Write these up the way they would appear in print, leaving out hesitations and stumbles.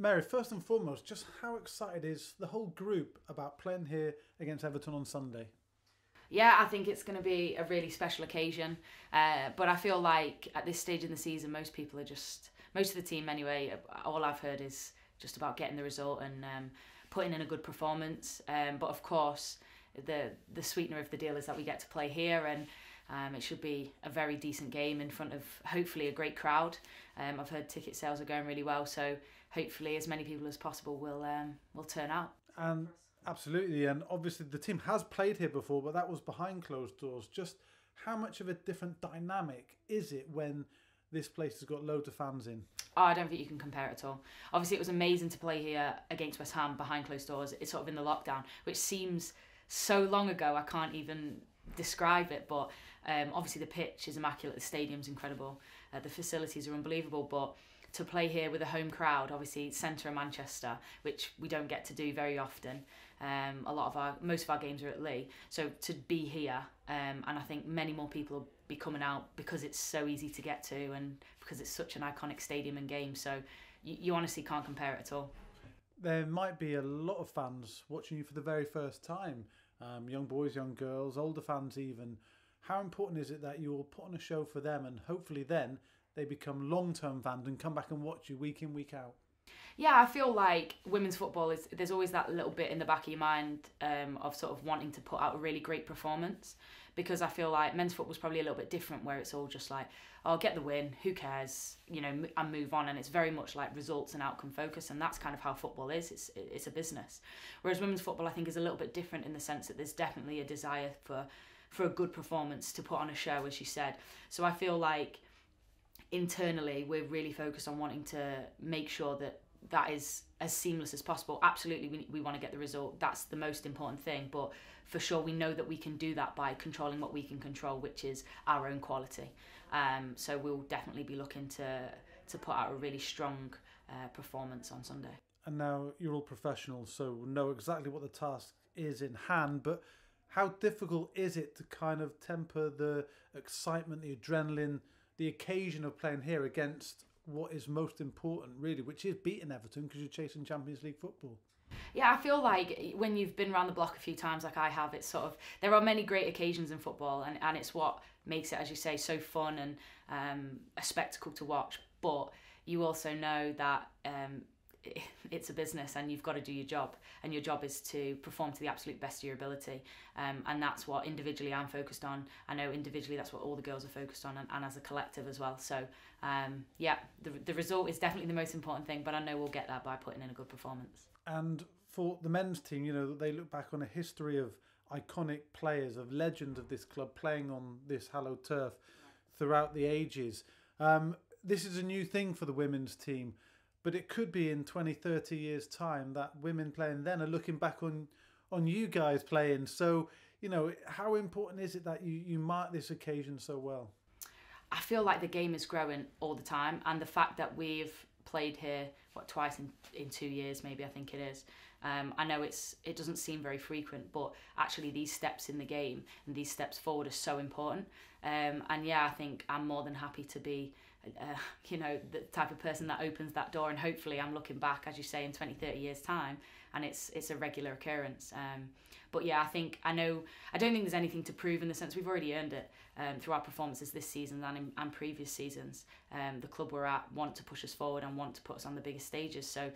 Mary, first and foremost, just how excited is the whole group about playing here against Everton on Sunday? Yeah, I think it's going to be a really special occasion. But I feel like at this stage in the season, most of the team anyway, all I've heard is just about getting the result and putting in a good performance. But of course, the sweetener of the deal is that we get to play here, and it should be a very decent game in front of hopefully a great crowd. I've heard ticket sales are going really well, so hopefully as many people as possible will turn out. And absolutely, and obviously the team has played here before, but that was behind closed doors. Just how much of a different dynamic is it when this place has got loads of fans in? Oh, I don't think you can compare it at all. Obviously, it was amazing to play here against West Ham behind closed doors. It's sort of in the lockdown, which seems so long ago, I can't even describe it. But obviously the pitch is immaculate, the stadium's incredible, the facilities are unbelievable. But to play here with a home crowd, obviously centre of Manchester, which we don't get to do very often. Most of our games are at Lee, so to be here, and I think many more people will be coming out because it's so easy to get to and because it's such an iconic stadium and game. So you honestly can't compare it at all. There might be a lot of fans watching you for the very first time, young boys, young girls, older fans even. How important is it that you'll put on a show for them and hopefully then they become long-term fans and come back and watch you week in, week out? Yeah, I feel like women's football there's always that little bit in the back of your mind of sort of wanting to put out a really great performance, because I feel like men's football's probably a little bit different, where it's all just like, oh, get the win, who cares, and move on, and it's very much like results and outcome focus, and that's kind of how football is. It's a business. Whereas women's football, I think, is a little bit different in the sense that there's definitely a desire for a good performance, to put on a show, as you said. So I feel like internally we're really focused on wanting to make sure that is as seamless as possible. Absolutely, we want to get the result. That's the most important thing. But for sure, we know that we can do that by controlling what we can control, which is our own quality. So we'll definitely be looking to put out a really strong performance on Sunday. And now you're all professionals, so know exactly what the task is in hand. But how difficult is it to kind of temper the excitement, the adrenaline, the occasion of playing here against what is most important, really, which is beating Everton because you're chasing Champions League football? Yeah, I feel like when you've been around the block a few times like I have, it's sort of, there are many great occasions in football, and it's what makes it, as you say, so fun and a spectacle to watch. But you also know that it's a business and you've got to do your job, and your job is to perform to the absolute best of your ability, and that's what individually I'm focused on. I know individually that's what all the girls are focused on, and as a collective as well. So yeah, the result is definitely the most important thing, but I know we'll get that by putting in a good performance. And for the men's team, they look back on a history of iconic players, of legends of this club playing on this hallowed turf throughout the ages. This is a new thing for the women's team, but it could be in 20, 30 years' time that women playing then are looking back on you guys playing. So, how important is it that you mark this occasion so well? I feel like the game is growing all the time, and the fact that we've played here, twice in 2 years, maybe, I think it is. I know it doesn't seem very frequent, but actually these steps in the game and these steps forward are so important. And yeah, I think I'm more than happy to be the type of person that opens that door, and hopefully I'm looking back, as you say, in 20, 30 years' time, and it's a regular occurrence. But yeah, I don't think there's anything to prove, in the sense we've already earned it through our performances this season and previous seasons. The club we're at want to push us forward and want to put us on the biggest stages, so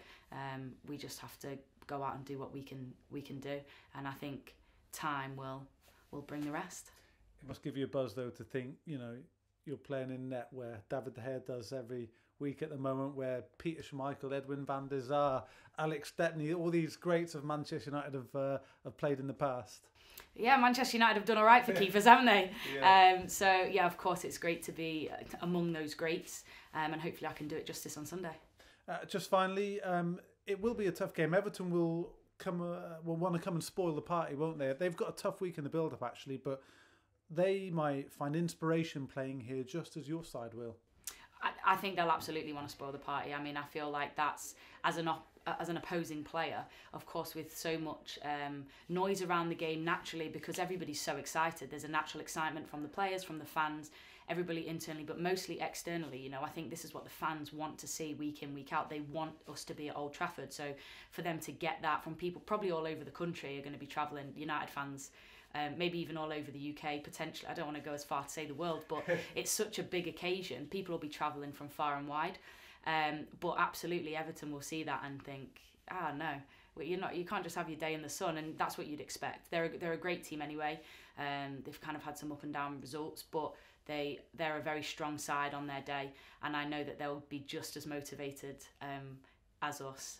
we just have to go out and do what we can do, and I think time will bring the rest. It must give you a buzz, though, to think, you're playing in net where David De Gea does every week at the moment, where Peter Schmeichel, Edwin van der Sar, Alex Stepney, all these greats of Manchester United have played in the past. Yeah, Manchester United have done all right for keepers, haven't they? Yeah. So yeah, of course it's great to be among those greats, and hopefully I can do it justice on Sunday. Just finally, it will be a tough game. Everton will want to come and spoil the party, won't they? They've got a tough week in the build-up, actually, but they might find inspiration playing here just as your side will. I think they'll absolutely want to spoil the party. I mean, I feel like that's, as an opposing player, of course, with so much noise around the game naturally, because everybody's so excited. There's a natural excitement from the players, from the fans. everybody internally, but mostly externally. You know, I think this is what the fans want to see week in, week out. They want us to be at Old Trafford. So for them to get that from people probably all over the country are going to be travelling, United fans, maybe even all over the UK, potentially. I don't want to go as far to say the world, but it's such a big occasion. People will be travelling from far and wide. But absolutely, Everton will see that and think, no, you can't just have your day in the sun, and that's what you'd expect. They're a great team anyway. They've kind of had some up and down results, but they're a very strong side on their day, and I know that they'll be just as motivated as us.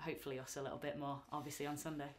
Hopefully us a little bit more, obviously, on Sunday.